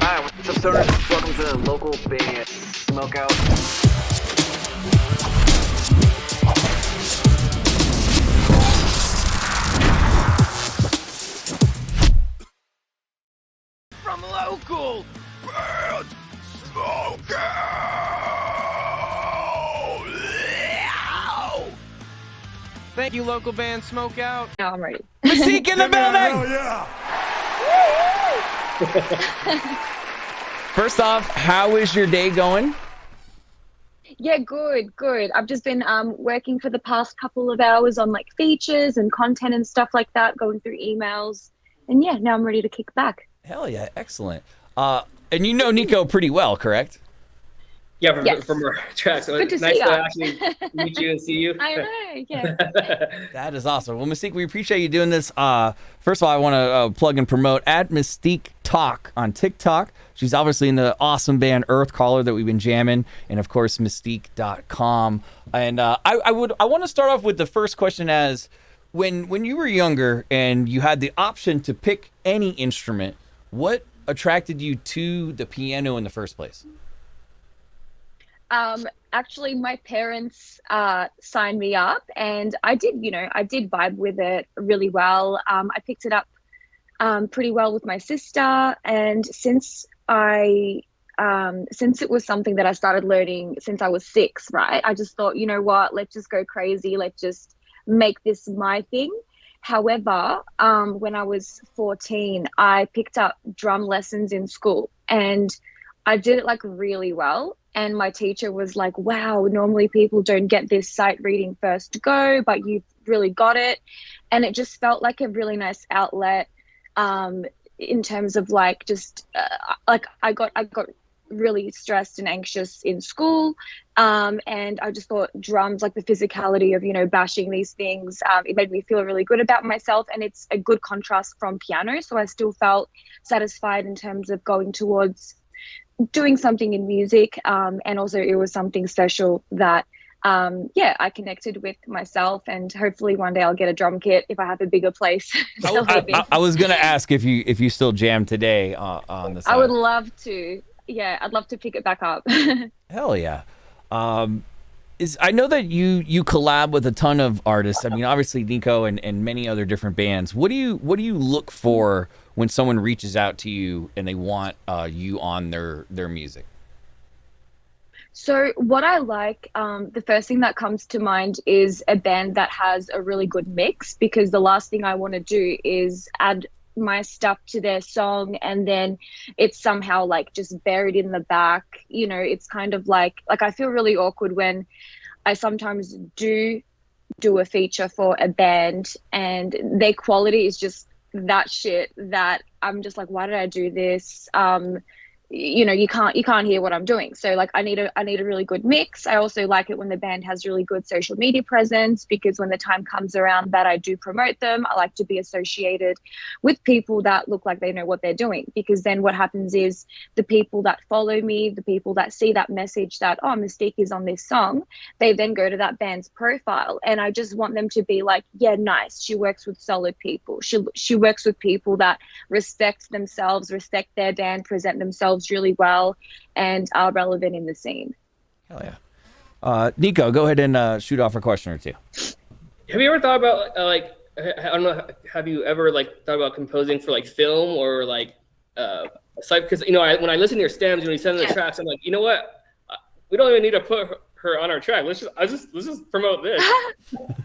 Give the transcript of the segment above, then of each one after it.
Hi, what's up, stoners? Welcome to the local band Smokeout. From local band Smokeout. Thank you, local band Smokeout. Now I'm ready. Misstiq in the building. Yeah. First off, how is your day going? Yeah, good. I've just been working for the past couple of hours on like features and content and stuff like that, going through emails. And yeah, now I'm ready to kick back. Hell yeah, excellent. And you know Nico pretty well, correct? Yeah, Yes. from our tracks. So Good to it's nice see to ya. actually meet you and see you. I know, yeah. That is awesome. Well, Misstiq, we appreciate you doing this. First of all, I want to plug and promote at Misstiq Talk on TikTok. She's obviously in the awesome band Earthcaller that we've been jamming, and of course Misstiq.com. And I want to start off with the first question as when you were younger and you had the option to pick any instrument, what attracted you to the piano in the first place? Actually, my parents signed me up, and I did vibe with it really well. I picked it up pretty well with my sister, and since it was something that I started learning since I was 6, right? I just thought, you know what, let's just go crazy. Let's just make this my thing. However, when I was 14, I picked up drum lessons in school, and I did it like really well. And my teacher was like, wow, normally people don't get this sight reading first go, but you've really got it. And it just felt like a really nice outlet in terms of like just like I got really stressed and anxious in school. And I just thought drums, like the physicality of, you know, bashing these things, it made me feel really good about myself. And it's a good contrast from piano. So I still felt satisfied in terms of going towards doing something in music, and also it was something special that I connected with myself, and hopefully one day I'll get a drum kit if I have a bigger place. I was gonna ask if you still jam today on the side. I would love to. Yeah, I'd love to pick it back up. Hell yeah. I know that you collab with a ton of artists. I mean, obviously Nico and many other different bands. What do you look for when someone reaches out to you and they want you on their music? So what I like, the first thing that comes to mind is a band that has a really good mix, because the last thing I want to do is add my stuff to their song and then it's somehow like just buried in the back. You know, it's kind of like I feel really awkward when I sometimes do a feature for a band and their quality is just that shit that I'm just like, why did I do this? You know, you can't hear what I'm doing. So like I need a really good mix. I also like it when the band has really good social media presence, because when the time comes around that I do promote them, I like to be associated with people that look like they know what they're doing, because then what happens is the people that follow me, the people that see that message that, oh, Misstiq is on this song, they then go to that band's profile, and I just want them to be like, yeah, nice, she works with solid people. She works with people that respect themselves, respect their band, present themselves really well, and are relevant in the scene. Hell yeah. Nico, go ahead and shoot off a question or two. Have you ever thought about I don't know, have you ever like thought about composing for like film or like because you know when I listen to your stems when you send in the tracks, I'm like, you know what, we don't even need to put her on our track. Let's just promote this.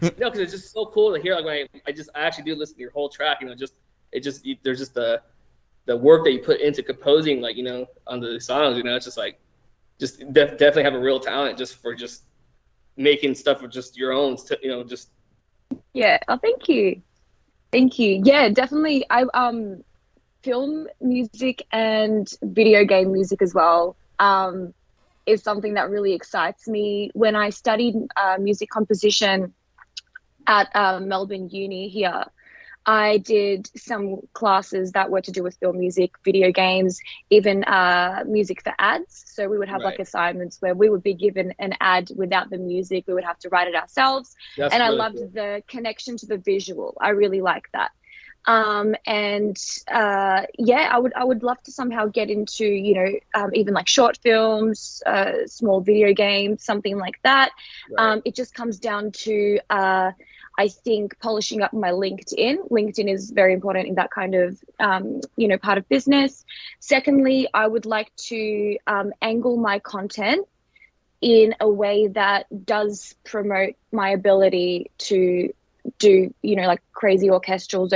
Because it's just so cool to hear. Like when I actually do listen to your whole track. You know, there's just the work that you put into composing, like, you know, on the songs. You know, it's just like definitely have a real talent just for just making stuff with just your own. You know, just yeah. Oh, thank you. Yeah, definitely. I film music and video game music as well. Is something that really excites me. When I studied music composition at Melbourne Uni here, I did some classes that were to do with film music, video games, even music for ads. So we would have like assignments where we would be given an ad without the music. We would have to write it ourselves. That's and I really loved cool. the connection to the visual. I really like that. And yeah, I would love to somehow get into, even like short films, small video games, something like that. Right. It just comes down to I think polishing up my LinkedIn. LinkedIn is very important in that kind of part of business. Secondly, I would like to angle my content in a way that does promote my ability to do, like crazy orchestrals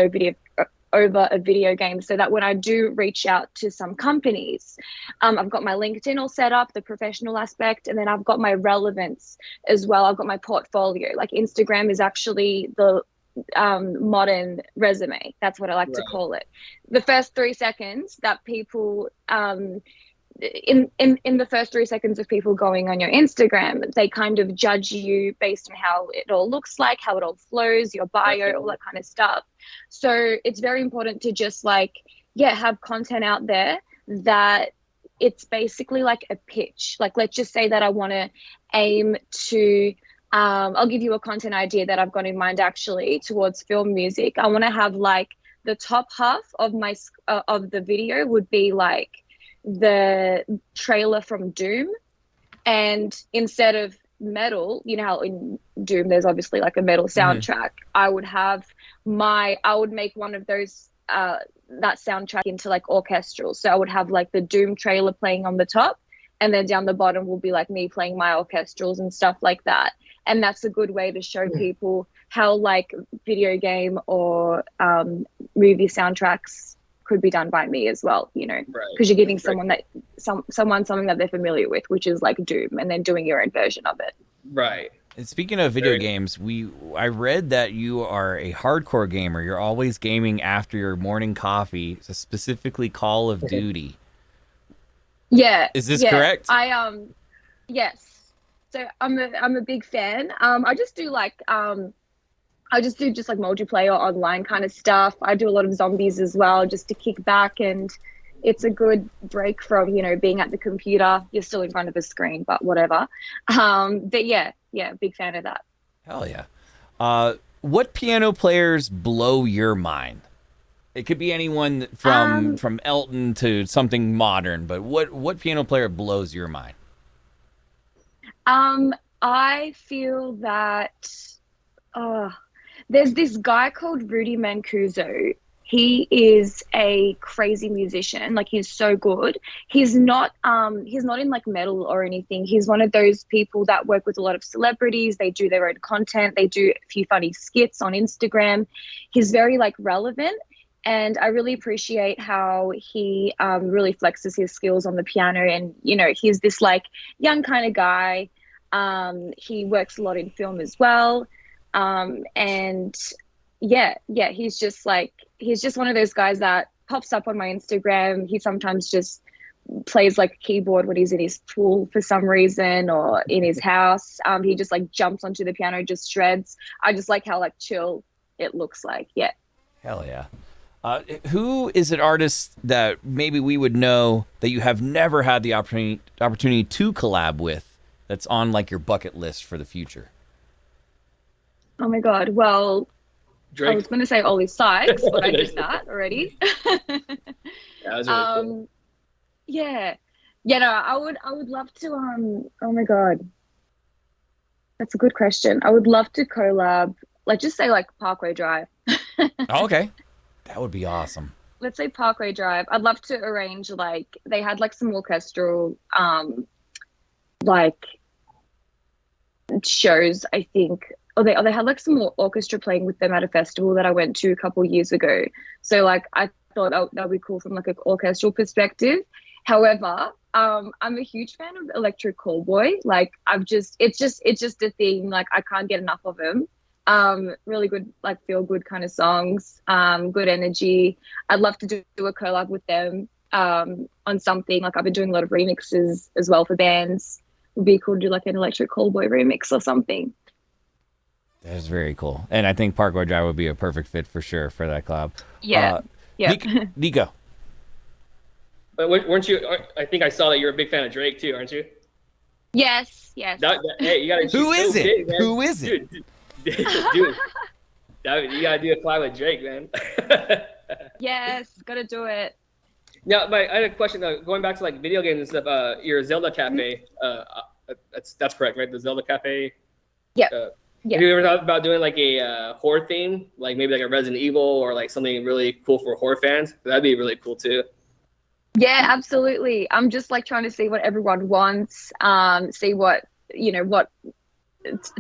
over a video game, so that when I do reach out to some companies, I've got my LinkedIn all set up, the professional aspect, and then I've got my relevance as well. I've got my portfolio. Like Instagram is actually the modern resume. That's what I like to call it. The first 3 seconds that people in the first 3 seconds of people going on your Instagram, they kind of judge you based on how it all looks like, how it all flows, your bio, all that kind of stuff. So it's very important to just have content out there that it's basically like a pitch. Like, let's just say that I want to aim to I'll give you a content idea that I've got in mind actually towards film music. I want to have like the top half of my of the video would be like the trailer from Doom, and instead of metal, how in Doom there's obviously like a metal soundtrack, I would make one of those that soundtrack into like orchestral. So I would have like the Doom trailer playing on the top, and then down the bottom will be like me playing my orchestrals and stuff like that. And that's a good way to show people how like video game or movie soundtracks could be done by me as well, because you're giving someone something that they're familiar with, which is like Doom, and then doing your own version of it. Right. And speaking of video games, I read that you are a hardcore gamer. You're always gaming after your morning coffee, so specifically Call of Duty. Yeah. Is this correct? Yes. So I'm a big fan. I just do like just like multiplayer online kind of stuff. I do a lot of zombies as well, just to kick back, and it's a good break from, being at the computer. You're still in front of a screen, but whatever. But yeah, big fan of that. Hell yeah. What piano players blow your mind? It could be anyone from Elton to something modern, but what piano player blows your mind? I feel that there's this guy called Rudy Mancuso. He is a crazy musician. Like, he's so good. He's not in like metal or anything. He's one of those people that work with a lot of celebrities. They do their own content. They do a few funny skits on Instagram. He's very like relevant. And I really appreciate how he really flexes his skills on the piano. And, he's this like young kind of guy. He works a lot in film as well. And he's just one of those guys that pops up on my Instagram. He sometimes just plays like a keyboard when he's in his pool for some reason, or in his house. He just like jumps onto the piano, just shreds. I just like how like chill it looks like. Yeah. Hell yeah. Who is an artist that maybe we would know that you have never had the opportunity to collab with, that's on like your bucket list for the future? Oh my God. Well, Drake. I was going to say Ollie Sykes, but I did that already. That was really cool. Yeah. Yeah, no, I would love to, oh my God. That's a good question. I would love to collab, like just say like Parkway Drive. Oh, okay. That would be awesome. Let's say Parkway Drive. I'd love to arrange, like, they had like some orchestral like shows, I think. Or they had like some more orchestra playing with them at a festival that I went to a couple years ago. So like I thought that would be cool from like an orchestral perspective. However, I'm a huge fan of Electric Callboy. Like it's just a thing. Like I can't get enough of him. Really good, like feel good kind of songs. Good energy. I'd love to do a collab with them on something. Like I've been doing a lot of remixes as well for bands. It would be cool to do like an Electric Callboy remix or something. That is very cool. And I think Parkway Drive would be a perfect fit for sure for that collab. Yeah. Yeah. Nico. But weren't you? I think I saw that you're a big fan of Drake too, aren't you? Yes. Hey, you gotta. Who is it? Big, Who is it? Dude, You gotta do a collab with Drake, man. Yes, gotta do it. Now, I had a question. Going back to like video games and stuff. Your Zelda Cafe. That's correct, right? The Zelda Cafe. Yep. Have you ever thought about doing like a horror theme, like maybe like a Resident Evil or like something really cool for horror fans? That'd be really cool too. Yeah, absolutely. I'm just like trying to see what everyone wants, see what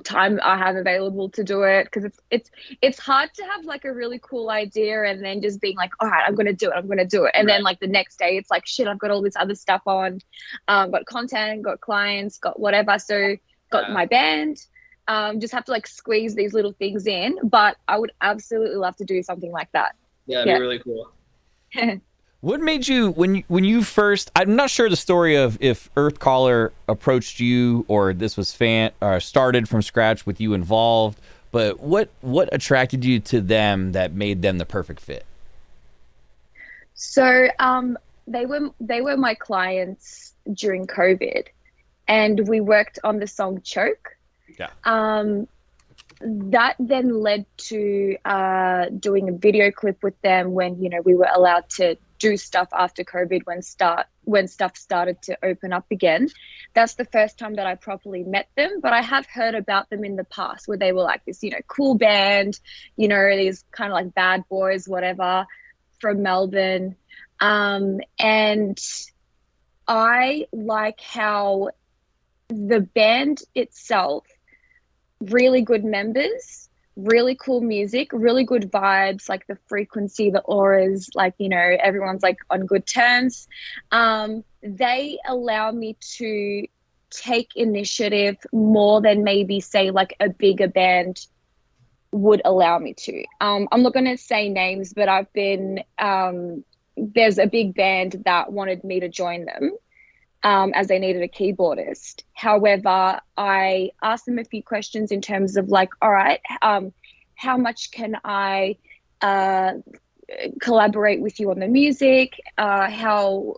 time I have available to do it, because it's hard to have like a really cool idea and then just being like, all right, I'm gonna do it, and then like the next day it's like, shit, I've got all this other stuff on, got content, got clients, got whatever, so got my band. Just have to like squeeze these little things in, but I would absolutely love to do something like that. Yeah, that'd be really cool. What made you, when you first, I'm not sure the story of if Earthcaller approached you or this was started from scratch with you involved, but what attracted you to them that made them the perfect fit? So they were my clients during COVID, and we worked on the song Choke. Yeah. That then led to doing a video clip with them when we were allowed to do stuff after COVID, when stuff started to open up again. That's the first time that I properly met them, but I have heard about them in the past where they were like this cool band, these kind of like bad boys, whatever, from Melbourne. And I like how the band itself, really good members, really cool music, really good vibes, like the frequency, the auras, like everyone's like on good terms. They allow me to take initiative more than maybe say like a bigger band would allow me to. I'm not going to say names, but I've been there's a big band that wanted me to join them, as they needed a keyboardist. However, I asked them a few questions in terms of like, all right, how much can I collaborate with you on the music? How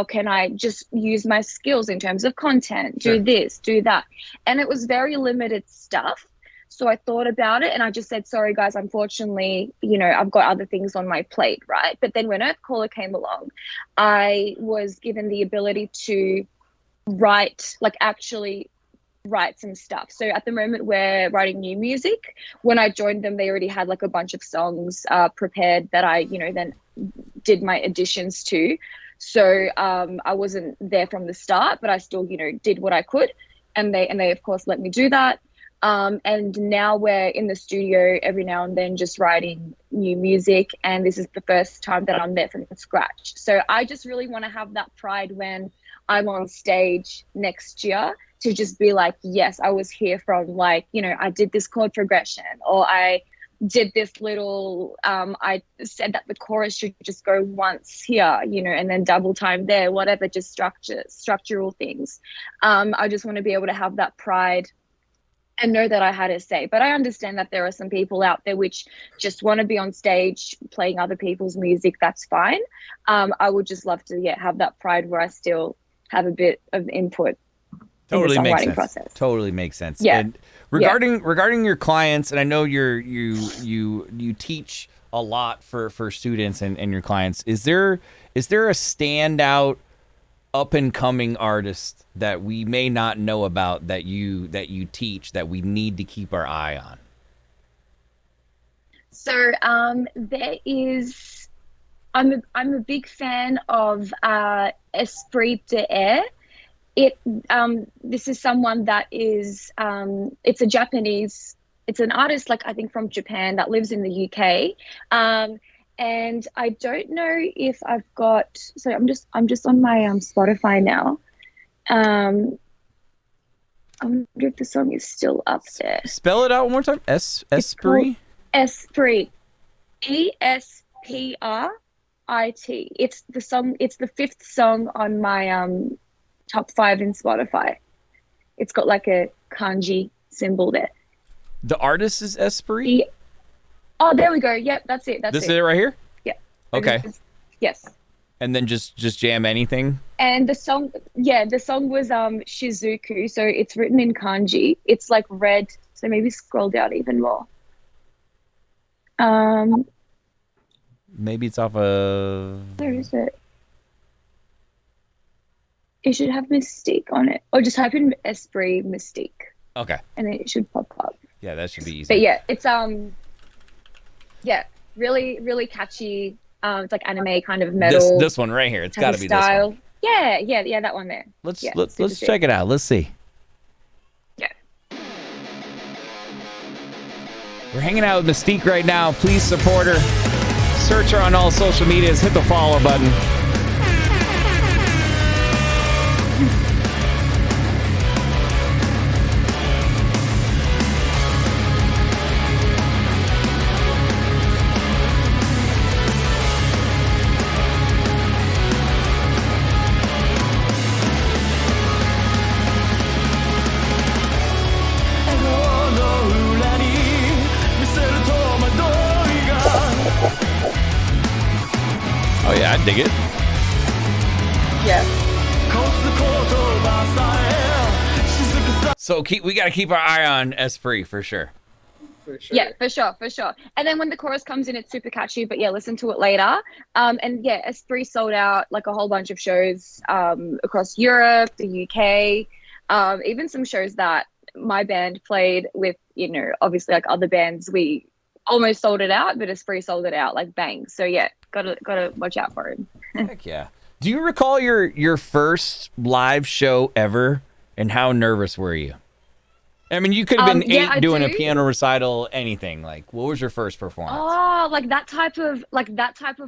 can I just use my skills in terms of content, do this, do that? And it was very limited stuff. So I thought about it and I just said, sorry guys, unfortunately, I've got other things on my plate, right? But then when Earthcaller came along, I was given the ability to actually write some stuff. So at the moment we're writing new music. When I joined them, they already had like a bunch of songs prepared that I, then did my additions to. So I wasn't there from the start, but I still, did what I could. And they of course let me do that. And now we're in the studio every now and then just writing new music, and this is the first time that I'm there from scratch. So I just really want to have that pride when I'm on stage next year to just be like, yes, I was here from like, I did this chord progression, or I did this little, I said that the chorus should just go once here, and then double time there, whatever, just structural things. I just want to be able to have that pride and know that I had a say. But I understand that there are some people out there which just want to be on stage playing other people's music. That's fine. I would just love to have that pride where I still have a bit of input Totally in the makes songwriting sense. process. Totally makes sense. Yeah. And regarding your clients, and I know you teach a lot for students and your clients. Is there a standout up and coming artist that we may not know about that you teach that we need to keep our eye on? So there is, I'm a big fan of Esprit de Air. This is someone that is it's an artist, like I think from Japan, that lives in the UK. And I don't know if I've got, so I'm just on my Spotify now. I wonder if the song is still up there. Spell it out one more time. Esprit? Esprit. Esprit. It's the song, it's the 5th song on my top 5 in Spotify. It's got like a kanji symbol there. The artist is Esprit? Oh, there we go. Yep, that's it. This is it right here? Yeah. Okay. Yes. And then just jam anything? And the song was Shizuku, so it's written in kanji. It's like red, so maybe scroll down even more. Um, Maybe it's off of. where is it? It should have Misstiq on it, or just type in Esprit Misstiq, Okay. and it should pop up. Yeah, that should be easy. But yeah, it's yeah, really, really catchy. It's like anime kind of metal. This one right here. It's got to be style. this one. Yeah, that one there. Let's Yeah, let's super sick. check it out. Let's see. Yeah. We're hanging out with Misstiq right now. Please support her. Search her on all social medias. Hit the follow button. Oh yeah, I dig it. Yeah. So we got to keep our eye on Esprit for sure. For sure. Yeah, for sure. And then when the chorus comes in, it's super catchy. But yeah, listen to it later. And yeah, Esprit sold out like a whole bunch of shows across Europe, the UK, even some shows that my band played with. You know, obviously like other bands, we almost sold it out, but Esprit sold it out like bang. So yeah, gotta watch out for it. Heck yeah. Do you recall your first live show ever, and how nervous were you? I mean, you could have been yeah, 8 doing a do. piano recital, anything. Like, what was your first performance? Oh, like that type of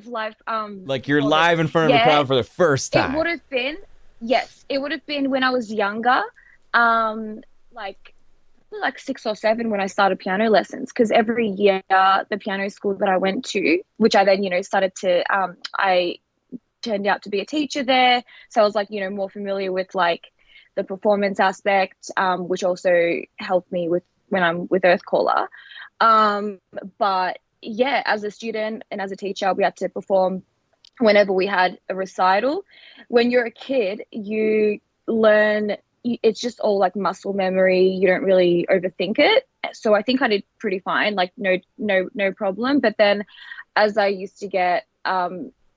live. Like you're live in front of a crowd for the first time. It would have been, yes, it would have been when I was younger, like 6 or 7 when I started piano lessons. Because every year, the piano school that I went to, which I then started to, I turned out to be a teacher there, so I was like more familiar with like the performance aspect, which also helped me with when I'm with Earthcaller. But yeah, as a student and as a teacher, we had to perform whenever we had a recital. When you're a kid, you learn, it's just all like muscle memory. You don't really overthink it. So I think I did pretty fine, like no problem. But then as I used to get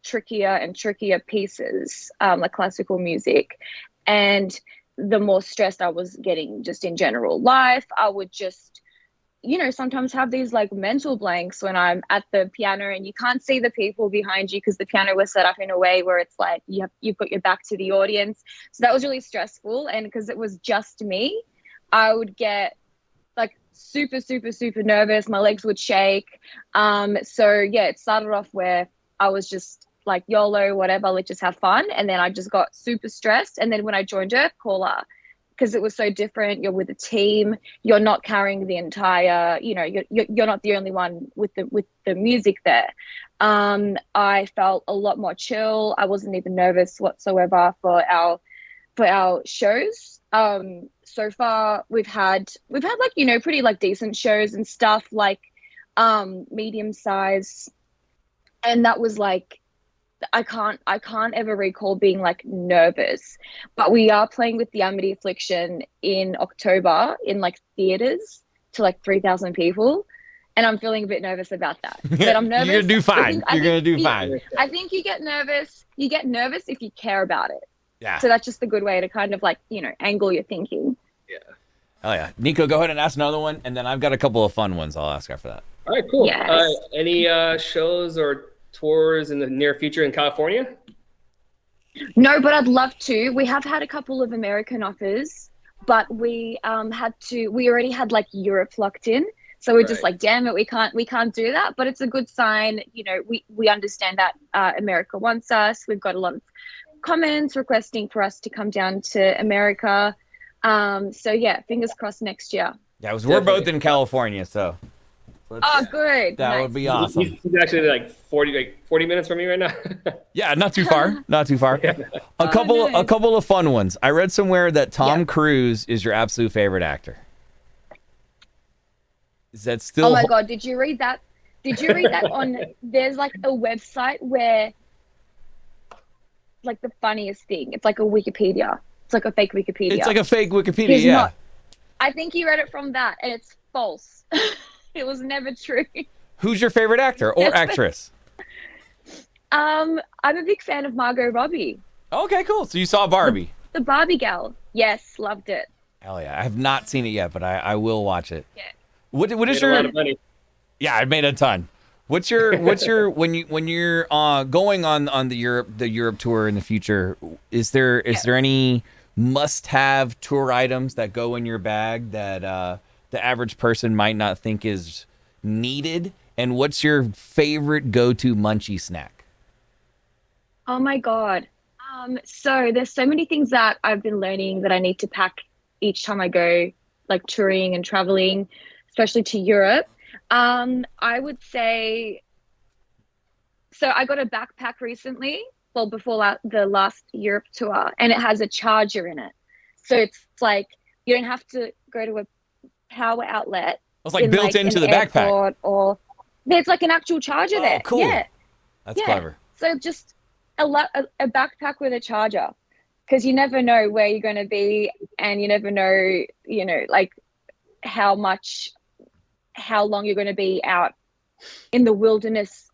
trickier and trickier pieces, like classical music, and the more stressed I was getting just in general life, I would just, sometimes have these like mental blanks when I'm at the piano and you can't see the people behind you because the piano was set up in a way where it's like you've got your back to the audience. So that was really stressful. And because it was just me, I would get like super, super, super nervous. My legs would shake. So yeah, it started off where I was just like YOLO, whatever, let's just have fun. And then I just got super stressed. And then when I joined Earthcaller, because it was so different, you're with a team, you're not carrying the entire, you're not the only one with the music there. I felt a lot more chill. I wasn't even nervous whatsoever for our shows. So far we've had like, pretty like decent shows and stuff, like medium size. And that was like, I can't ever recall being like nervous, but we are playing with the Amity Affliction in October in like theaters to like 3,000 people, and I'm feeling a bit nervous about that. But I'm nervous. You're gonna do fine. You're gonna do fine. I think you get nervous. You get nervous if you care about it. Yeah. So that's just a good way to kind of like angle your thinking. Yeah. Oh yeah, Nico, go ahead and ask another one, and then I've got a couple of fun ones I'll ask after that. All right, cool. Yes. Any shows or tours in the near future in California? No, but I'd love to. We have had a couple of American offers, but we already had like Europe locked in. So we're just like, damn it, we can't do that. But it's a good sign. We understand that America wants us. We've got a lot of comments requesting for us to come down to America. So yeah, fingers crossed next year. Yeah, we're both in California, so. Oh, good. That Nice. would be awesome. He's actually like 40 minutes from me right now. Yeah, not too far. Not too far. A couple of fun ones. I read somewhere that Tom Cruise is your absolute favorite actor. Is that still? Oh my God! Did you read that? On? There's like a website where, like the funniest thing. It's like a Wikipedia. It's like a fake Wikipedia. It's like a fake Wikipedia. I think he read it from that, and it's false. It was never true. Who's your favorite actor or actress? I'm a big fan of Margot Robbie. Okay, cool. So you saw Barbie. The Barbie gal. Yes, loved it. Hell yeah. I have not seen it yet, but I will watch it. Yeah. What is Made a your lot of money. Yeah, I made a ton. What's your when you're going on the Europe tour in the future, is there any must-have tour items that go in your bag that the average person might not think is needed? And what's your favorite go-to munchie snack? Oh my God. So there's so many things that I've been learning that I need to pack each time I go like touring and traveling, especially to Europe. I would say, so I got a backpack recently, well, before the last Europe tour, and it has a charger in it. So it's like, you don't have to go to a power outlet. It's like built into the backpack. Or there's like an actual charger there. Cool. Yeah. That's clever. So just a backpack with a charger, because you never know where you're going to be, and you never know, like how long you're going to be out in the wilderness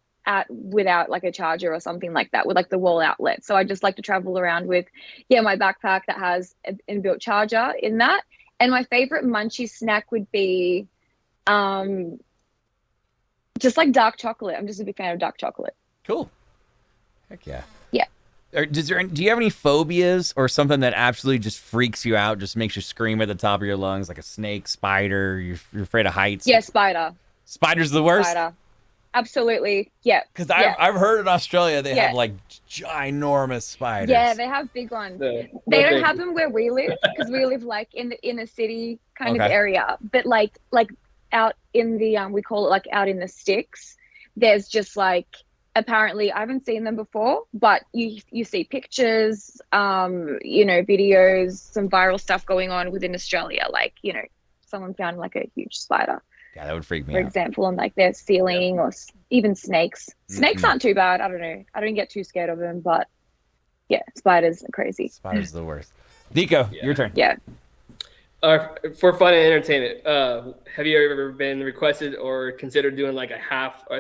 without like a charger or something like that, with like the wall outlet. So I just like to travel around with my backpack that has an inbuilt charger in that. And my favorite munchie snack would be just like dark chocolate. I'm just a big fan of dark chocolate. Cool. Heck yeah. Yeah. Do you have any phobias or something that absolutely just freaks you out, just makes you scream at the top of your lungs, like a snake, spider? You're afraid of heights? Yeah, spider. Spider's the worst? Spider. Absolutely. Yeah. Because I've heard in Australia they have like ginormous spiders. Yeah, they have big ones. They don't have them where we live, because we live like in the inner city kind of area. But like out in the we call it like out in the sticks, there's just like, apparently I haven't seen them before, but you see pictures, videos, some viral stuff going on within Australia. Like, someone found like a huge spider. Yeah, that would freak me out. For example, on like their ceiling, or even snakes. Snakes aren't too bad. I don't know. I don't get too scared of them, but yeah, spiders are crazy. Spiders are the worst. Nico, your turn. Yeah. For fun and entertainment, have you ever been requested or considered doing like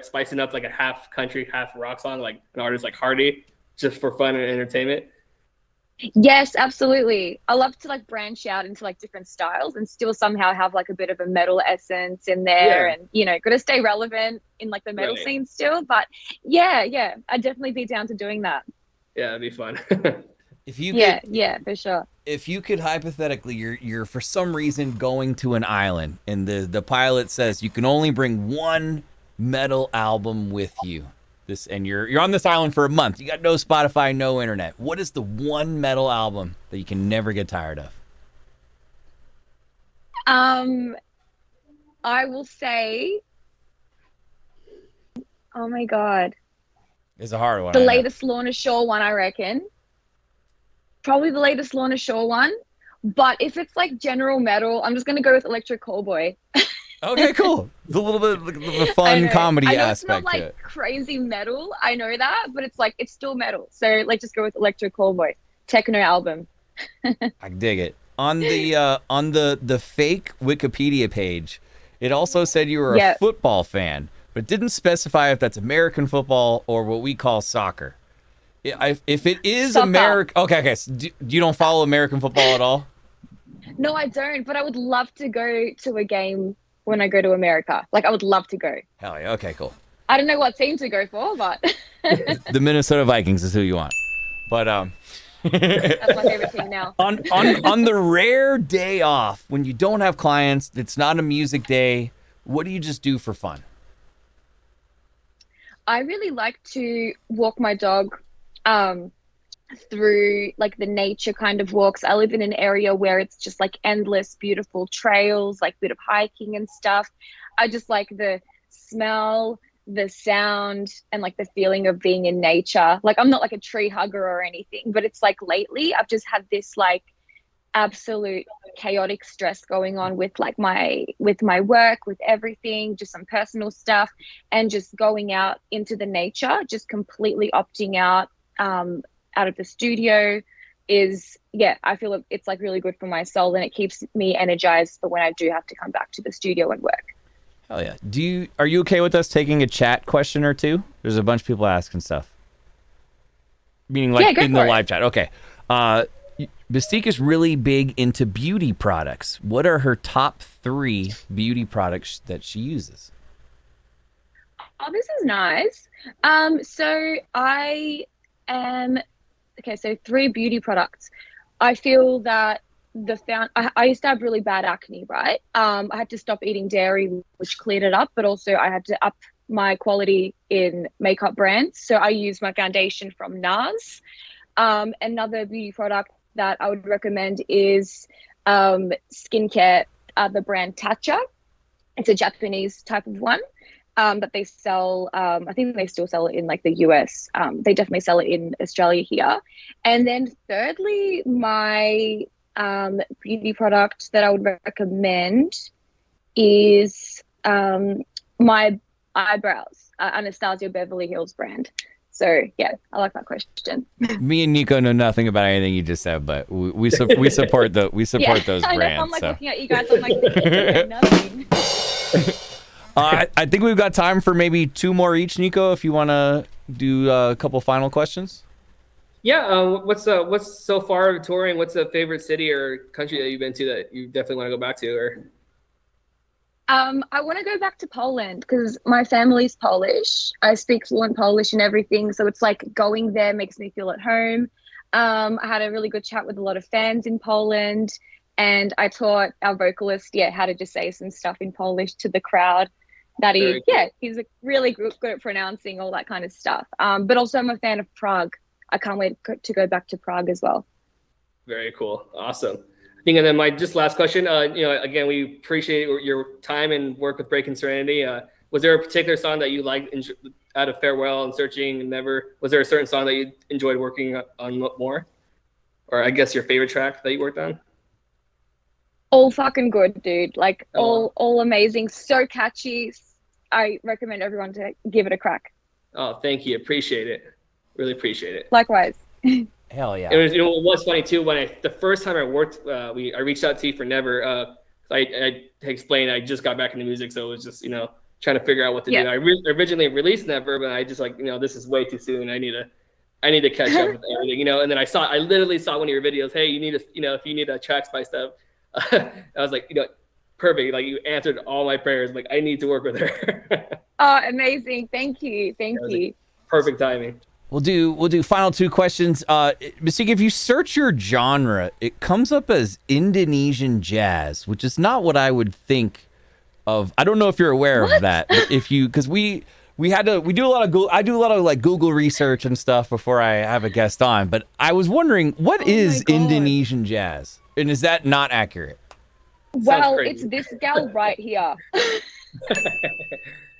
spicing up like a half country, half rock song, like an artist like Hardy, just for fun and entertainment? Yes, absolutely. I love to like branch out into like different styles and still somehow have like a bit of a metal essence in there, and got to stay relevant in like the metal scene still. But yeah, I'd definitely be down to doing that. Yeah, it'd be fun. If you for sure. If you could hypothetically, you're for some reason going to an island, and the pilot says you can only bring one metal album with you. And you're on this island for a month. You got no Spotify, no internet. What is the one metal album that you can never get tired of? I will say, oh my God, it's a hard one. The latest Lorna Shore one, I reckon. Probably the latest Lorna Shore one. But if it's like general metal, I'm just gonna go with Electric Callboy. Okay, cool. It's a little bit of a fun comedy aspect to it. It's not like crazy metal, I know that, but it's still metal. So let's just go with Electric Callboy, techno album. I dig it. On the fake Wikipedia page, it also said you were a football fan, but didn't specify if that's American football or what we call soccer. If it is American, okay. So you don't follow American football at all? No, I don't. But I would love to go to a game when I go to America. Like, I would love to go. Hell yeah. Okay, cool. I don't know what team to go for, but the Minnesota Vikings is who you want. But that's my favorite team now. on the rare day off when you don't have clients, it's not a music day, what do you just do for fun? I really like to walk my dog through like the nature kind of walks. I live in an area where it's just like endless beautiful trails, like bit of hiking and stuff. I just like the smell, the sound, and like the feeling of being in nature. Like, I'm not like a tree hugger or anything, but it's like lately I've just had this like absolute chaotic stress going on with like my work, with everything, just some personal stuff, and just going out into the nature, just completely opting out of the studio is, I feel it's like really good for my soul, and it keeps me energized for when I do have to come back to the studio and work. Hell yeah. Are you okay with us taking a chat question or two? There's a bunch of people asking stuff. Meaning like in the live chat. Okay. Misstiq is really big into beauty products. What are her top 3 beauty products that she uses? Oh, this is nice. So I am okay. So 3 beauty products. I feel that I used to have really bad acne, right? I had to stop eating dairy, which cleared it up, but also I had to up my quality in makeup brands. So I use my foundation from NARS. Another beauty product that I would recommend is skincare, the brand Tatcha. It's a Japanese type of one that they sell. I think they still sell it in like the US. They definitely sell it in Australia here. And then thirdly, my beauty product that I would recommend is my eyebrows, Anastasia Beverly Hills brand. So yeah, I like that question. Me and Nico know nothing about anything you just said, but we support those brands. I know, I'm like looking at you guys. I'm like nothing. I think we've got time for maybe 2 more each, Nico. If you want to do a couple final questions. Yeah. What's so far of touring? What's a favorite city or country that you've been to that you definitely want to go back to? Or I want to go back to Poland because my family's Polish. I speak fluent Polish and everything, so it's like going there makes me feel at home. I had a really good chat with a lot of fans in Poland, and I taught our vocalist, how to just say some stuff in Polish to the crowd. He's really good at pronouncing all that kind of stuff. But also I'm a fan of Prague. I can't wait to go back to Prague as well. Very cool. Awesome. I think, and then my just last question, again, we appreciate your time and work with Breaking Serenity. Was there a particular song that you liked out of Farewell and Searching and Never? Was there a certain song that you enjoyed working on more? Or I guess your favorite track that you worked on? All fucking good, dude. Like all amazing. So catchy. I recommend everyone to give it a crack. Oh, thank you. Appreciate it. Really appreciate it. Likewise. Hell yeah. It was funny too when the first time I worked, I reached out to you for Never. I explained I just got back into music, so it was just trying to figure out what to do. I originally released Never, but I just this is way too soon. I need to catch up with everything, And then I literally saw one of your videos. Hey, you need if you need a tracks by stuff. I was like, perfect. Like you answered all my prayers. Like I need to work with her. Oh, amazing! Thank you. Like, perfect timing. We'll do final 2 questions. Misstiq, if you search your genre, it comes up as Indonesian jazz, which is not what I would think of. I don't know if you're aware of that. Because we do a lot of I do a lot of like Google research and stuff before I have a guest on. But I was wondering, what is Indonesian jazz, and is that not accurate? Well, it's this gal right here.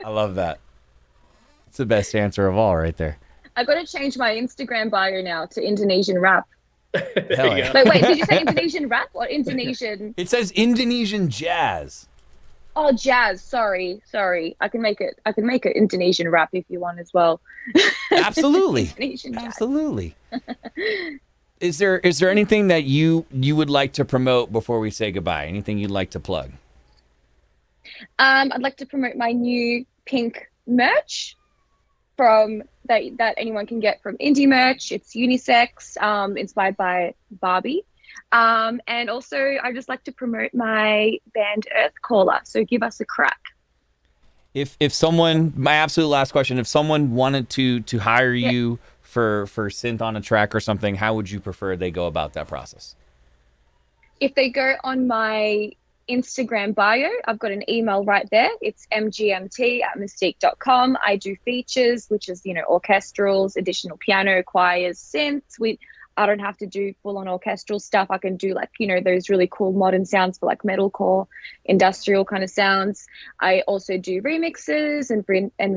I love that. It's the best answer of all, right there. I got to change my Instagram bio now to Indonesian rap. Hell yeah. Wait, did you say Indonesian rap or Indonesian? It says Indonesian jazz. Oh, jazz. Sorry. I can make it Indonesian rap if you want as well. Absolutely. Indonesian jazz. Absolutely. Is there anything that you would like to promote before we say goodbye? Anything you'd like to plug? I'd like to promote my new pink merch from that anyone can get from Indie Merch. It's unisex, inspired by Barbie. And also I just like to promote my band Earthcaller. So give us a crack. If someone, my absolute last question, if someone wanted to hire you for synth on a track or something, how would you prefer they go about that process? If they go on my Instagram bio, I've got an email right there. It's mgmt@misstiq.com. I do features, which is orchestrals, additional piano, choirs, synths. I don't have to do full-on orchestral stuff. I can do those really cool modern sounds for like metalcore, industrial kind of sounds. I also do remixes and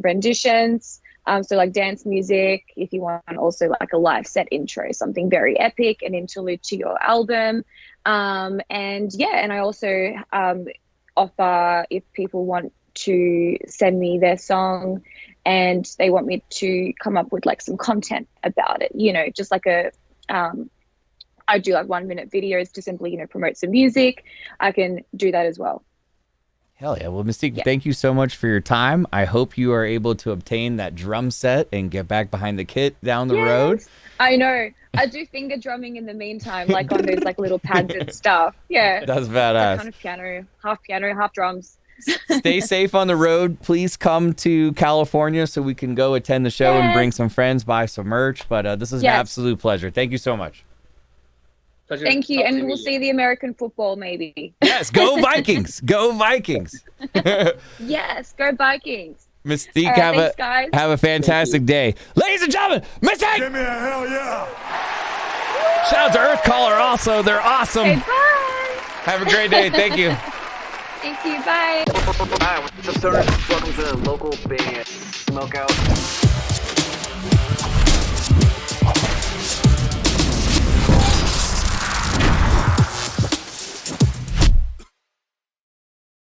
renditions. So like dance music, if you want also like a live set intro, something very epic, an interlude to your album. And I also offer, if people want to send me their song and they want me to come up with like some content about it, just like I do like 1-minute videos to simply, promote some music. I can do that as well. Hell yeah. Well, Misstiq, thank you so much for your time. I hope you are able to obtain that drum set and get back behind the kit down the road. I know. I do finger drumming in the meantime, like on those like little pads and stuff. Yeah. That's badass. Kind of piano, half drums. Stay safe on the road. Please come to California so we can go attend the show and bring some friends, buy some merch. But this is an absolute pleasure. Thank you so much. Pleasure. Thank you. And we'll see the American football maybe. Yes, go Vikings. Go Vikings. Yes, go Vikings. Misstiq, right, thanks, have a fantastic day. Ladies and gentlemen, Misstiq! Give me a hell yeah! Shout out to Earthcaller also. They're awesome. Okay, bye. Have a great day. Thank you. Thank you. Bye. Hi, what's up, stoners? Welcome to the local band Smokeout.